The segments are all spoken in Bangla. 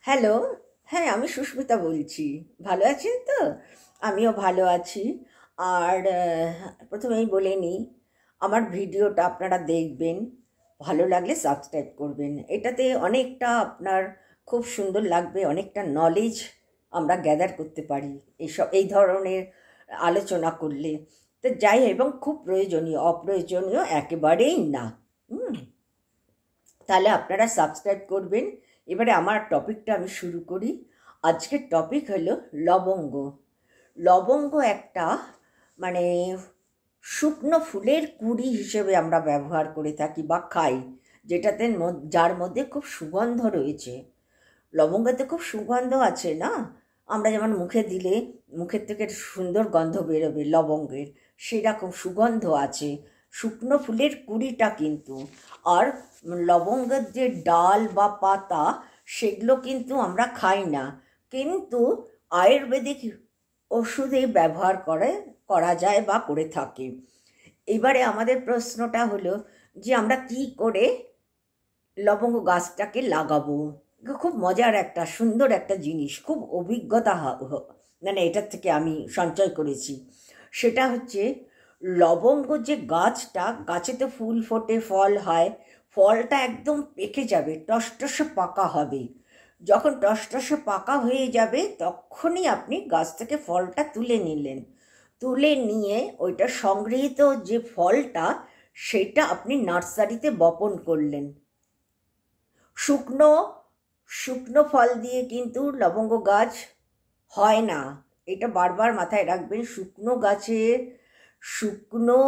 হ্যালো। হ্যাঁ, আমি সুস্মিতা বলছি। ভালো আছেন তো? আমিও ভালো আছি। আর প্রথমেই বলে নিই, আমার ভিডিওটা আপনারা দেখবেন, ভালো লাগলে সাবস্ক্রাইব করবেন। এটাতে অনেকটা আপনার খুব সুন্দর লাগবে, অনেকটা নলেজ আমরা গ্যাদার করতে পারি এই ধরনের আলোচনা করলে। তো যাই হোক, এবং খুব প্রয়োজনীয়, অপ্রয়োজনীয় একেবারেই না। হুম। তাহলে আপনারা সাবস্ক্রাইব করবেন। এবারে আমার টপিকটা আমি শুরু করি। আজকের টপিক হলো লবঙ্গ। লবঙ্গ একটা মানে শুকনো ফুলের কুঁড়ি হিসেবে আমরা ব্যবহার করে থাকি বা খাই, যার মধ্যে খুব সুগন্ধ রয়েছে। লবঙ্গতে খুব সুগন্ধ আছে না? আমরা যেমন মুখে দিলে মুখের থেকে সুন্দর গন্ধ বেরোবে লবঙ্গের, সেরকম সুগন্ধ আছে শুকনো ফুলের কুঁড়িটা কিন্তু। আর লবঙ্গের যে ডাল বা পাতা, সেগুলো কিন্তু আমরা খাই না, কিন্তু আয়ুর্বেদিক ওষুধে ব্যবহার করা যায় বা করে থাকে। এবারে আমাদের প্রশ্নটা হলো যে আমরা কি করে লবঙ্গ গাছটাকে লাগাবো। খুব মজার একটা সুন্দর একটা জিনিস, খুব অভিজ্ঞতা মানে এটার থেকে আমি সঞ্চয় করেছি। সেটা হচ্ছে, লবঙ্গ যে গাছটা, গাছে তো ফুল ফোটে, ফল হয়, ফলটা একদম পেকে যাবে, টসটসে পাকা হবে। যখন টসটসে পাকা হয়ে যাবে তখনই আপনি গাছ থেকে ফলটা তুলে নিলেন। তুলে নিয়ে ওইটা সংগৃহীত যে ফলটা, সেটা আপনি নার্সারিতে বপন করলেন। শুকনো শুকনো ফল দিয়ে কিন্তু লবঙ্গ গাছ হয় না, এটা বারবার মাথায় রাখবেন। শুকনো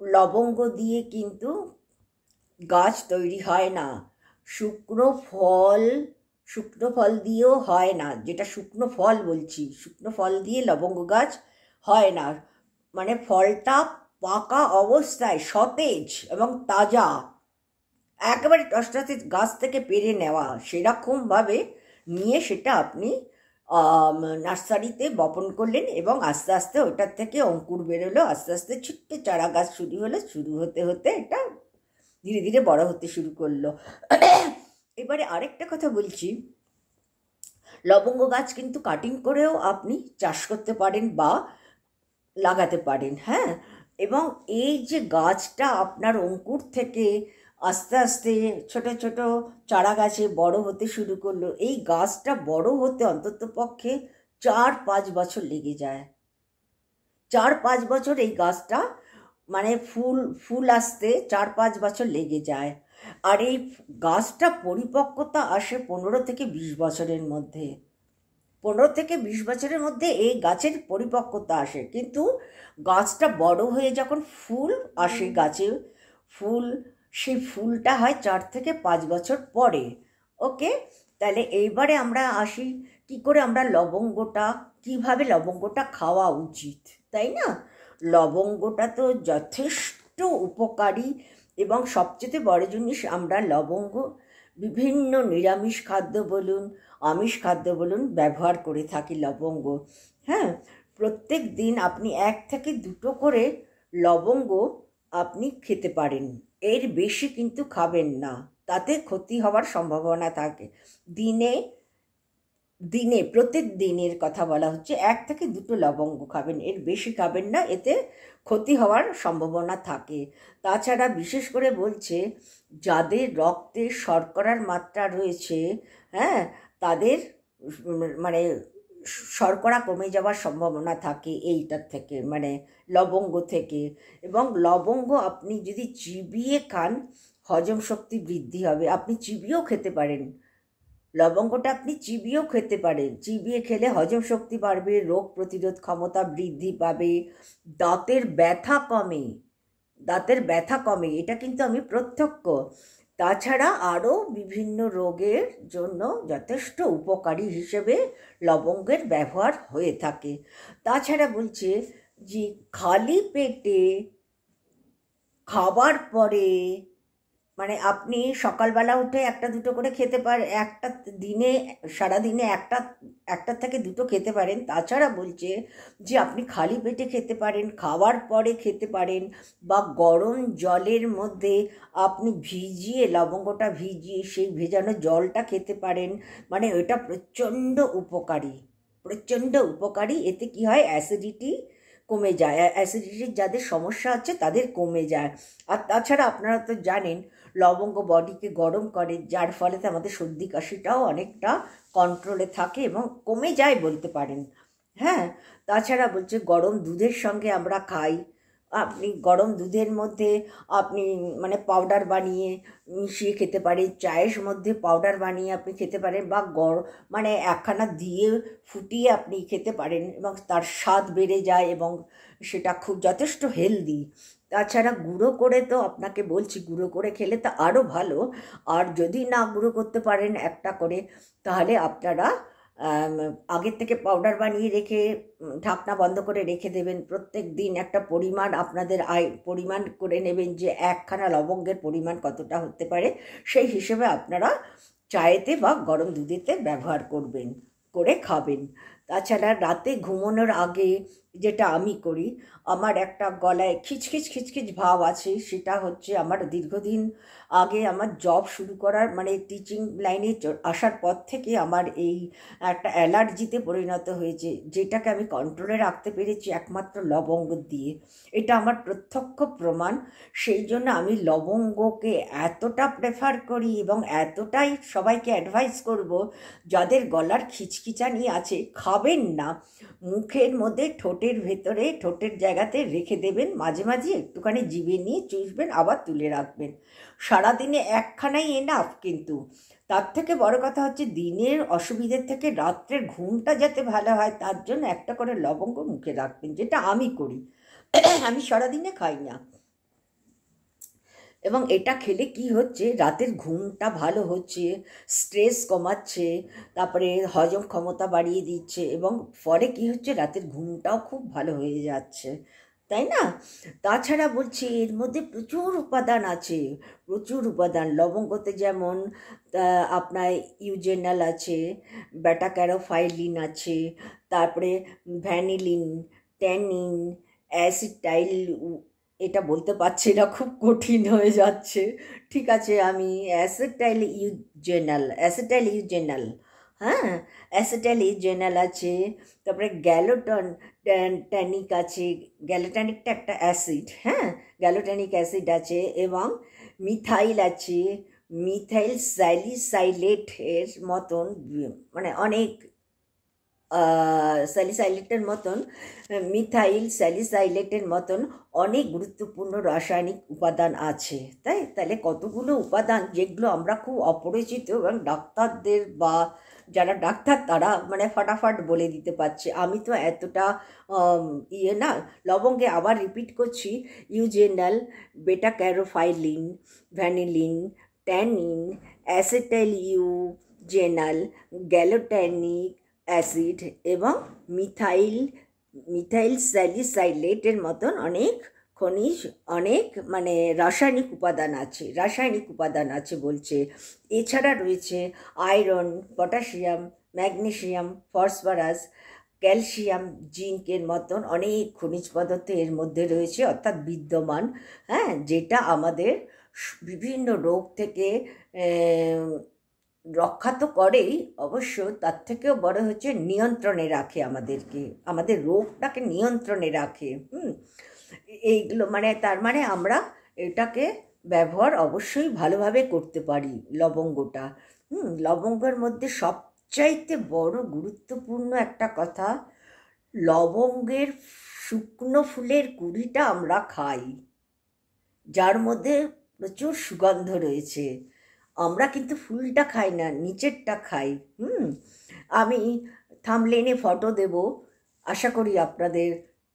লবঙ্গ দিয়ে কিন্তু গাছ তৈরি হয় না। শুকনো ফল শুকনো ফল দিয়েও হয় না, যেটা শুকনো ফল বলছি, শুকনো ফল দিয়ে লবঙ্গ গাছ হয় না। মানে ফলটা পাকা অবস্থায় সতেজ এবং তাজা, একেবারে টসটসে গাছ থেকে পেরে নেওয়া, সেরকমভাবে নিয়ে সেটা আপনি নার্সারিতে বপন করলেন, এবং আস্তে আস্তে ওটার থেকে অঙ্কুর বেরোলো, আস্তে আস্তে ছোট্ট চারা গাছ শুরু হলো, শুরু হতে হতে এটা ধীরে ধীরে বড় হতে শুরু করলো। এবারে আরেকটা কথা বলছি, লবঙ্গ গাছ কিন্তু কাটিং করেও আপনি চাষ করতে পারেন বা লাগাতে পারেন। হ্যাঁ, এবং এই যে গাছটা আপনার অঙ্কুর থেকে আস্তে আস্তে ছোট ছোট চারা গাছে বড় হতে শুরু করলো, এই গাছটা বড় হতে অন্তত পক্ষে 4-5 বছর লেগে যায়। 4-5 বছর এই গাছটা, মানে ফুল আসতে 4-5 বছর লেগে যায়। আর এই গাছটা পরিপক্কতা আসে 15 থেকে 20 বছরের মধ্যে। 15 থেকে 20 বছরের মধ্যে এই গাছের পরিপক্কতা আসে, কিন্তু গাছটা বড় হয়ে যখন ফুল আসে গাছে, ফুল সেই ফুলটা হয় 4 থেকে 5 বছর পরে। ওকে, তাহলে এইবারে আমরা আসি কি করে আমরা কিভাবে লবঙ্গটা খাওয়া উচিত, তাই না? লবঙ্গটা তো যথেষ্ট উপকারী, এবং সবচেয়ে বড় জিনিস, আমরা লবঙ্গ বিভিন্ন নিরামিষ খাদ্য বলুন, আমিষ খাদ্য বলুন, ব্যবহার করে থাকি লবঙ্গ। হ্যাঁ, প্রত্যেক দিন আপনি 1 থেকে 2টো করে লবঙ্গ আপনি খেতে পারেন, এর বেশি কিন্তু খাবেন না, তাতে ক্ষতি হওয়ার সম্ভাবনা থাকে। দিনে দিনে প্রত্যেক দিনের কথা বলা হচ্ছে, 1 থেকে 2টো লবঙ্গ খাবেন, এর বেশি খাবেন না, এতে ক্ষতি হওয়ার সম্ভাবনা থাকে। তাছাড়া বিশেষ করে বলছে, যাদের রক্তে শর্করার মাত্রা রয়েছে, হ্যাঁ, তাদের মানে শর্করা কমে যাওয়ার সম্ভাবনা থাকে এইটার থেকে, মানে লবঙ্গ থেকে। এবং লবঙ্গ আপনি যদি চিবিয়ে খান, হজম শক্তি বৃদ্ধি হবে, আপনি চিবিয়েও খেতে পারেন। লবঙ্গটা আপনি চিবিয়েও খেতে পারেন, চিবিয়ে খেলে হজম শক্তি বাড়বে, রোগ প্রতিরোধ ক্ষমতা বৃদ্ধি পাবে, দাঁতের ব্যথা কমে, এটা কিন্তু আমি প্রত্যক্ষ। তাছাড়া আরও বিভিন্ন রোগের জন্য যথেষ্ট উপকারী হিসেবে লবঙ্গের ব্যবহার হয়ে থাকে। তাছাড়া বলছে যে খালি পেটে খাবার পরে, মানে আপনি সকালবেলা উঠে একটা দুটো করে খেতে পারেন, একটা দিনে, সারাদিনে একটা থেকে দুটো খেতে পারেন। তাছাড়া বলছে যে আপনি খালি পেটে খেতে পারেন, খাওয়ার পরে খেতে পারেন, বা গরম জলের মধ্যে আপনি ভিজিয়ে, লবঙ্গটা ভিজিয়ে সেই ভেজানো জলটা খেতে পারেন। মানে ওটা প্রচণ্ড উপকারী, প্রচণ্ড উপকারী। এতে কি হয়, অ্যাসিডিটি কমে যায়, অ্যাসিডিটির যাদের সমস্যা আছে তাদের কমে যায়। আর তাছাড়া আপনারা তো জানেন লবঙ্গ বডিকে গরম করে, যার ফলে আমাদের সর্দি কাশিটাও অনেকটা কন্ট্রোলে থাকে এবং কমে যায় বলতে পারেন। হ্যাঁ, তাছাড়া বলছে গরম দুধের সঙ্গে আমরা খাই, আপনি গরম দুধের মধ্যে আপনি মানে পাউডার বানিয়ে মিশিয়ে খেতে পারেন, চায়ের মধ্যে পাউডার বানিয়ে আপনি খেতে পারেন, বা মানে একখানা দিয়ে ফুটিয়ে আপনি খেতে পারেন এবং তার স্বাদ বেড়ে যায় এবং সেটা খুব যথেষ্ট হেলদি। তাছাড়া গুঁড়ো করে তো আপনাকে বলছি, গুঁড়ো করে খেলে তো আরও ভালো। আর যদি না গুঁড়ো করতে পারেন একটা করে, তাহলে আপনারা আগের থেকে পাউডার বানিয়ে রেখে ঢাকনা বন্ধ করে রেখে দেবেন। প্রত্যেক দিন একটা পরিমাণ আপনাদের পরিমাণ করে নেবেন যে একখানা লবঙ্গের পরিমাণ কতটা হতে পারে, সেই হিসেবে আপনারা চায়েতে বা গরম দুধেতে ব্যবহার করবেন, করে খাবেন। তাছাড়া রাতে ঘুমানোর আগে যেটা আমি করি, আমার একটা গলায় খিচখিচ খিচখিচ ভাব আছে, সেটা হচ্ছে আমার দীর্ঘদিন আগে আমার জব শুরু করার মানে টিচিং লাইনে আসার পর থেকে আমার এই একটা অ্যালার্জিতে পরিণত হয়েছে, যেটাকে আমি কন্ট্রোলে রাখতে পেরেছি একমাত্র লবঙ্গ দিয়ে। এটা আমার প্রত্যক্ষ প্রমাণ। সেই জন্য আমি লবঙ্গকে এতটা প্রেফার করি এবং এতটাই সবাইকে অ্যাডভাইস করব, যাদের গলার খিচখিচানি আছে খাবেন না, মুখের মধ্যে ঠোঁটের ভেতরে ঠোঁটের জায়গাতে রেখে দেবেন, মাঝে মাঝে একটুখানি জিভে নিয়ে চুষবেন, আবার তুলে রাখবেন। সারাদিনে একখানাই এনাফ। কিন্তু তার থেকে বড় কথা হচ্ছে দিনের অসুবিধের থেকে রাত্রের ঘুমটা যাতে ভালো হয়, তার জন্য একটা করে লবঙ্গ মুখে রাখবেন, যেটা আমি করি। আমি সারাদিনে খাই না, এবং এটা খেলে কি হচ্ছে, রাতের ঘুমটা ভালো হচ্ছে, স্ট্রেস কমাচ্ছে, তারপরে হজম ক্ষমতা বাড়িয়ে দিচ্ছে, এবং ফলে কি হচ্ছে, রাতের ঘুমটাও খুব ভালো হয়ে যাচ্ছে, তাই না? তাছাড়া বলছি এর মধ্যে প্রচুর উপাদান আছে, প্রচুর উপাদান। লবঙ্গতে যেমন আপনার ইউজেনাল আছে, বেটা ক্যারোফাইলিন আছে, তারপরে ভ্যানিলিন, ট্যানিন, অ্যাসিটাইল, এটা বলতে পারছি না, খুব কঠিন হয়ে যাচ্ছে। ঠিক আছে, আমি অ্যাসিটাইল ইউজেনাল, হ্যাঁ, অ্যাসিটাইল ইউজেনাল আছে। তারপরে ট্যানিক আছে, গ্যালোট্যানিকটা একটা অ্যাসিড, হ্যাঁ, গ্যালোট্যানিক অ্যাসিড আছে, এবং মিথাইল আছে, মিথাইল স্যালিসাইলেটের মতন মানে অনেক স্যালিসাইলেটের মতন, মিথাইল স্যালিসাইলেটের মতন অনেক গুরুত্বপূর্ণ রাসায়নিক উপাদান আছে। তাহলে কতগুলো উপাদান যেগুলো আমরা খুব অপরিচিত, এবং ডাক্তারদের বা যারা ডাক্তার তারা মানে ফাটাফাট বলে দিতে পারছে। আমি তো এতটা না। লবঙ্গে আবার রিপিট করছি, ইউজেনাল, বেটা ক্যারোফাইলিন, ভ্যানিলিন, ট্যানিন, অ্যাসিটাইল ইউজেনাল, গ্যালোট্যানিক অ্যাসিড এবং মিথাইল স্যালিসাইলেটের মতন অনেক খনিজ, অনেক মানে রাসায়নিক উপাদান আছে বলছে। এছাড়া রয়েছে iron, potassium, magnesium, phosphorus, calcium, জিঙ্কের মতন অনেক খনিজ পদার্থ এর মধ্যে রয়েছে, অর্থাৎ বিদ্যমান। হ্যাঁ, যেটা আমাদের বিভিন্ন রোগ থেকে রক্ষা তো করেই অবশ্য, তার থেকেও বড় হচ্ছে নিয়ন্ত্রণে রাখে আমাদেরকে, আমাদের রোগটাকে নিয়ন্ত্রণে রাখে। এইগুলো মানে তার মানে আমরা এটাকে ব্যবহার অবশ্যই ভালোভাবে করতে পারি লবঙ্গটা। লবঙ্গের মধ্যে সবচাইতে বড় গুরুত্বপূর্ণ একটা কথা, লবঙ্গের শুকনো ফুলের কুড়িটা আমরা খাই, যার মধ্যে প্রচুর সুগন্ধ রয়েছে। আমরা কিন্তু ফুলটা খাই না, নিচেরটা খাই। আমি থাম্বনেইলে ফটো দেব, আশা করি আপনাদের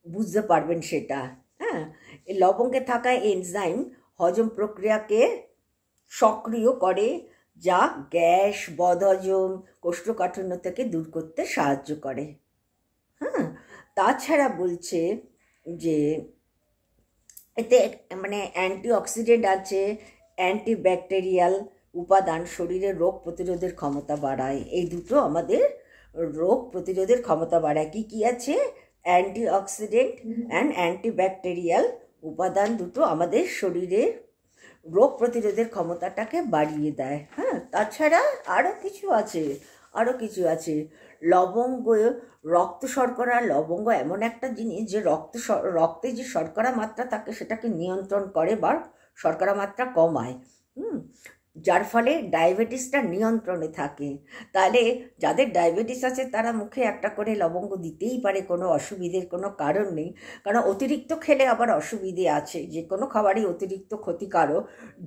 বুঝতে পারবেন সেটা। হ্যাঁ, এই লবঙ্গে থাকা এনজাইম হজম প্রক্রিয়াকে সক্রিয় করে, যা গ্যাস, বদহজম, কোষ্ঠকাঠিন্য থেকে দূর করতে সাহায্য করে। হ্যাঁ, তাছাড়া বলছে যে এতে মানে অ্যান্টিঅক্সিডেন্ট আছে, অ্যান্টিব্যাকটেরিয়াল উপাদান শরীরের রোগ প্রতিরোধের ক্ষমতা বাড়ায়। এই দুটো আমাদের রোগ প্রতিরোধের ক্ষমতা বাড়ায়। কি কি আছে? অ্যান্টিঅক্সিডেন্ট অ্যান্ড অ্যান্টিব্যাকটেরিয়াল উপাদান দুটো আমাদের শরীরের রোগ প্রতিরোধের ক্ষমতাটাকে বাড়িয়ে দেয়। হ্যাঁ, তাছাড়া আরও কিছু আছে। লবঙ্গ, রক্ত শর্করা। লবঙ্গ এমন একটা জিনিস যে রক্তে যে শর্করা মাত্রা থাকে সেটাকে নিয়ন্ত্রণ করে বা শর্করা মাত্রা কমায়, যার ফলে ডায়াবেটিসটা নিয়ন্ত্রণে থাকে। তাহলে যাদের ডায়াবেটিস আছে তারা মুখে একটা করে লবঙ্গ দিতেই পারে, কোনো অসুবিধের কোনো কারণ নেই। কারণ অতিরিক্ত খেলে আবার অসুবিধে আছে, যে কোনো খাবারই অতিরিক্ত ক্ষতিকারক।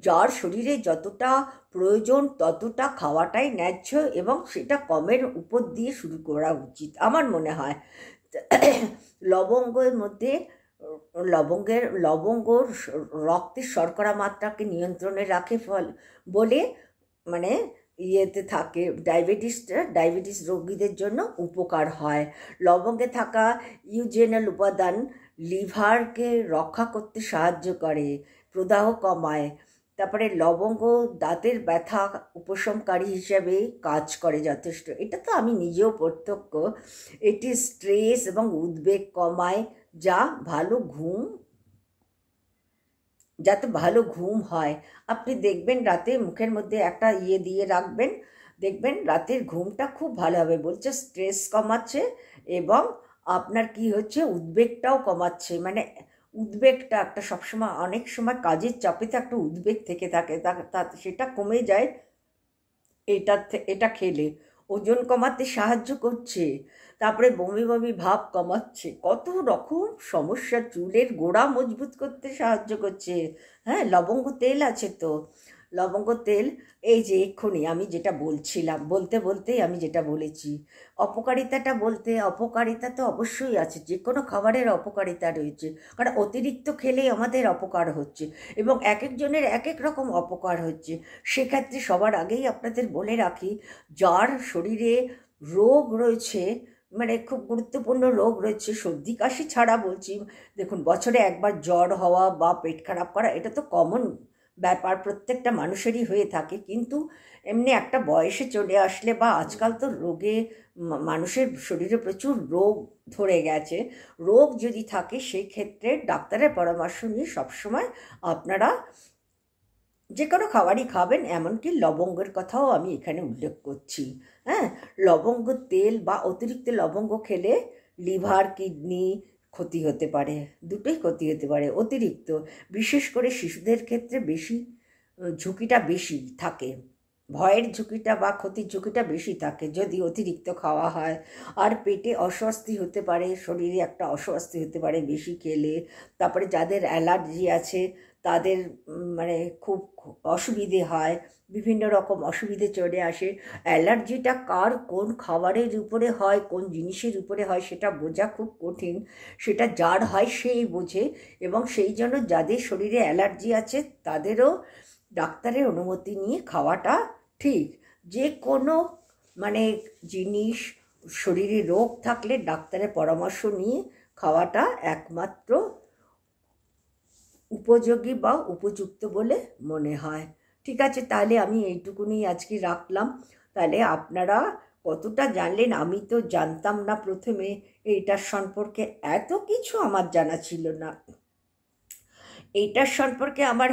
যার শরীরে যতটা প্রয়োজন ততটা খাওয়াটাই ন্যায্য এবং সেটা কমের উপর দিয়ে শুরু করা উচিত আমার মনে হয়। লবঙ্গের মধ্যে লবঙ্গ রক্তের শর্করা মাত্রাকে নিয়ন্ত্রণে রাখে বলে মানে ইয়েতে থাকে, ডায়াবেটিস রোগীদের জন্য উপকার হয়। লবঙ্গে থাকা ইউজেনাল উপাদান লিভারকে রক্ষা করতে সাহায্য করে, প্রদাহ কমায়। তারপরে লবঙ্গ দাঁতের ব্যথা উপশমকারী হিসেবে কাজ করে যথেষ্ট। এটা তো আমি নিজেও প্রত্যক্ষ। এটি স্ট্রেস এবং উদ্বেগ কমায়, যাতে ভালো ঘুম হয়। আপনি দেখবেন রাতে মুখের মধ্যে একটা দিয়ে রাখবেন, দেখবেন রাতের ঘুমটা খুব ভালো হবে। বলছে স্ট্রেস কমাচ্ছে এবং আপনার কি হচ্ছে, উদ্বেগটাও কমাচ্ছে। মানে উদ্বেগটা একটা সবসময়, অনেক সময় কাজের চাপেতে একটা উদ্বেগ থেকে থাকে, সেটা কমে যায় এটা খেলে। ওজন কমাতে সাহায্য করছে, তারপরে বমি বমি ভাব কমাচ্ছে, কত রকম সমস্যা, চুলের গোড়া মজবুত করতে সাহায্য করছে। হ্যাঁ, লবঙ্গ তেল আছে তো, লবঙ্গ তেল। এই যে এক্ষুনি আমি যেটা বলছিলাম, বলতেই আমি যেটা বলেছি, অপকারিতা তো অবশ্যই আছে। যে কোনো খাবারের অপকারিতা রয়েছে, কারণ অতিরিক্ত খেলেই আমাদের অপকার হচ্ছে এবং এক একজনের এক এক রকম অপকার হচ্ছে। সেক্ষেত্রে সবার আগেই আপনাদের বলে রাখি, যার শরীরে রোগ রয়েছে, মানে খুব গুরুত্বপূর্ণ রোগ রয়েছে, সর্দি কাশি ছাড়া বলছি, দেখুন বছরে একবার জ্বর হওয়া বা পেট খারাপ করা এটা তো কমন ব্যাপার, প্রত্যেকটা মানুষেরই হয়ে থাকে। কিন্তু এমনি একটা বয়সে চলে আসলে বা আজকাল তো মানুষের শরীরে প্রচুর রোগ ধরে গেছে। রোগ যদি থাকে সেই ক্ষেত্রে ডাক্তারের পরামর্শ নিয়ে সবসময় আপনারা যে কোনো খাবারই খাবেন, এমনকি লবঙ্গের কথাও আমি এখানে উল্লেখ করছি। হ্যাঁ, লবঙ্গ তেল বা অতিরিক্ত লবঙ্গ খেলে লিভার, কিডনি ক্ষতি হতে পারে, দুটোই ক্ষতি হতে পারে। অতিরিক্ত, বিশেষ করে শিশুদের ক্ষেত্রে ঝুঁকিটা বেশি থাকে, ভয়ের ঝুঁকিটা বা ক্ষতির ঝুঁকিটা বেশি থাকে যদি অতিরিক্ত খাওয়া হয়। আর পেটে অস্বস্তি হতে পারে, শরীরে একটা অস্বস্তি হতে পারে বেশি খেলে। তারপরে যাদের অ্যালার্জি আছে তাদের মানে খুব অসুবিধে হয়, বিভিন্ন রকম অসুবিধে চলে আসে। অ্যালার্জিটা কার কোন খাবারের উপরে হয়, কোন জিনিসের উপরে হয় সেটা বোঝা খুব কঠিন, সেটা যার হয় সেই বোঝে। এবং সেই জন্য যাদের শরীরে অ্যালার্জি আছে তাদেরও ডাক্তারের অনুমতি নিয়ে খাওয়াটা ঠিক। যে কোনো জিনিস, শরীরে রোগ থাকলে ডাক্তারের পরামর্শ নিয়ে খাওয়াটা একমাত্র উপযোগী বা উপযুক্ত বলে মনে হয়। ঠিক আছে, তাহলে আমি এইটুকুনি আজকে রাখলাম। তাহলে আপনারা কতটা জানলেন, আমি তো জানতাম না প্রথমে এইটার সম্পর্কে, এত কিছু আমার জানা ছিল না। এইটার সম্পর্কে আমার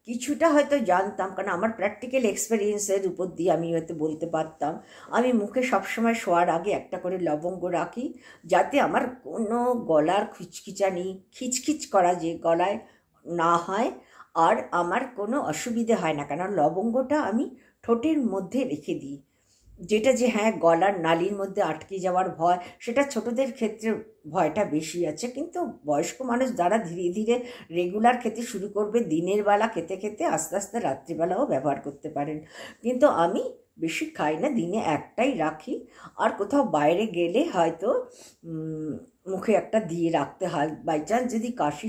কিছুটা জানতাম, কারণ আমার প্র্যাকটিক্যাল এক্সপেরিয়েন্সের উপর দিয়ে আমি বলতে পারতাম। আমি মুখে সবসময় শোয়ার আগে একটা করে লবঙ্গ রাখি, যাতে আমার কোনো গলার খিচখিচ করা যে গলায় না হয়, আর আমার কোনো অসুবিধে হয় না। কারণ লবঙ্গটা আমি ঠোঁটের মধ্যে রেখে দিই, যেটা গলার নালির মধ্যে আটকে যাওয়ার ভয়, সেটা ছোটদের ক্ষেত্রে ভয়টা বেশি আছে। কিন্তু বয়স্ক মানুষ যারা ধীরে ধীরে রেগুলার খেতে শুরু করবে, দিনের বেলা খেতে খেতে আস্তে আস্তে রাত্রিবেলাও ব্যবহার করতে পারেন। কিন্তু আমি বেশি খাই না, দিনে একটাই রাখি। আর কোথাও বাইরে গেলে হয়তো মুখে একটা দিয়ে রাখতে হয়, বাই চান্স যদি কাশি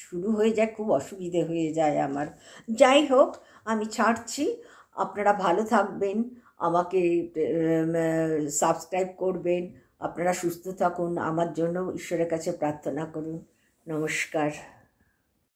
শুরু হয়ে যায়, খুব অসুবিধে হয়ে যায় আমার। যাই হোক, আমি ছাড়ছি। আপনারা ভালো থাকবেন, আমাকে সাবস্ক্রাইব করবেন। আপনারা সুস্থ থাকুন, আমার জন্য ঈশ্বরের কাছে প্রার্থনা করুন। নমস্কার।